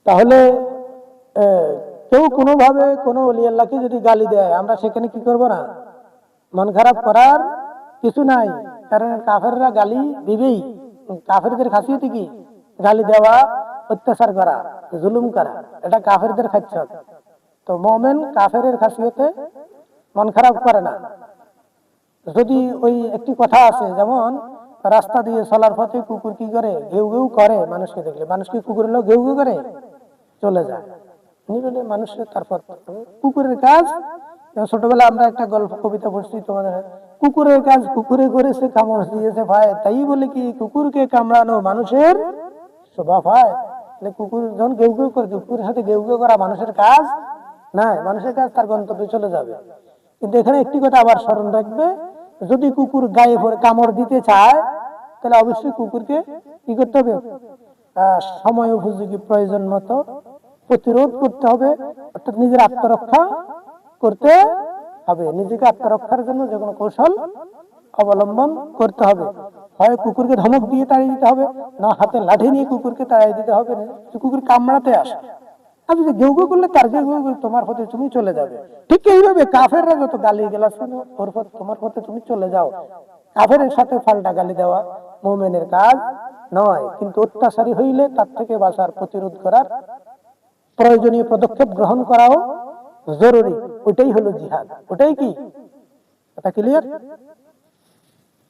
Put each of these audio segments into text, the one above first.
তাহলে কেউ কোনোভাবে কোনো ওলি আল্লাহকে যদি গালি দেয়, আমরা সেখানে কি করব না? মন খারাপ করার কিছু নাই, কারণ কাফেররা গালি দিবেই। কাফেরদের খাসিয়ত কি? গালি দেওয়া, অত্যাচার করা, জুলুম করা, এটা কাফেরদের খাসিয়ত। তো মুমিন কাফেরের খাসিয়তে মন খারাপ করে না। যদি ওই একটি কথা আছে, যেমন রাস্তা দিয়ে চলার পথে কুকুর কি করে? ঘেউ ঘেউ করে। মানুষকে দেখলে, মানুষকে কুকুর হলেও ঘেউ ঘেউ করে চলে যায়। মানুষের তারপর কুকুরের কাজ, ছোটবেলা আমরা একটা গল্প কবিতা পড়ছি তোমাদের, কুকুরের কাজ কুকুরে করেছে, কামড় দিয়েছে ভাই, তাই বলে কি কুকুরকে কামড়ানো মানুষের স্বভাব হয়? কুকুর যখন ঘেউ ঘেউ করে, কুকুরের সাথে ঘেউ ঘেউ করা মানুষের কাজ না। মানুষের কাজ তার গন্তব্যে চলে যাবে। কিন্তু এখানে একটি কথা আবার স্মরণ রাখবে, যদি কুকুর গায়ে পড়ে কামড় দিতে চায়, তাহলে অবশ্যই কুকুরকে কি করতে হবে? সময় উপযোগী প্রয়োজন মতো প্রতিরোধ করতে হবে, অর্থাৎ নিজের আত্মরক্ষা করতে হবে। নিজেকে আত্মরক্ষার জন্য যে কোনো কৌশল অবলম্বন করতে হবে। হয় কুকুরকে ধমক দিয়ে তাড়িয়ে দিতে হবে, না হাতে লাঠি নিয়ে কুকুরকে তাড়িয়ে দিতে হবে। কুকুর কামড়াতে আসে, আর যদি ঘেউ ঘেউ করলে তার ঘেউ ঘেউ তোমার পথে তুমি চলে যাবে। ঠিক এইভাবে কাফেররা যত গালি গালাজ ওর পথে তোমার পথে তুমি চলে যাও। কাফেরের সাথে পাল্টা গালি দেওয়া মুমিনের কাজ নয়, কিন্তু অত্যাচারী হইলে তার থেকে বাঁচার, প্রতিরোধ করার প্রয়োজনীয় পদক্ষেপ গ্রহণ করাও জরুরি। ওইটাই হলো জিহাদ। ওটাই কি? এটা ক্লিয়ার?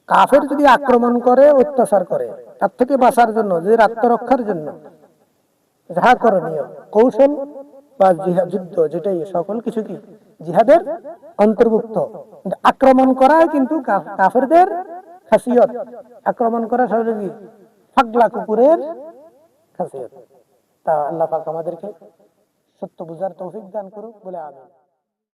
কাফের যদি আক্রমণ করে, অত্যাচার করে, তার থেকে বাঁচার জন্য, যে আত্মরক্ষার জন্য যাহা করণীয় কৌশল বা জিহাদ, যুদ্ধ, যেটাই সকল কিছু কি জিহাদের অন্তর্ভুক্ত। আক্রমণ করা কিন্তু কাফেরদের খাসিয়ত। আক্রমণ করা সহজে কি পাগলা কুকুরের খাসিয়ত। তা আল্লাহ পাক আমাদেরকে সত্য বুঝার তৌফিক দান করুক বলে আমিন।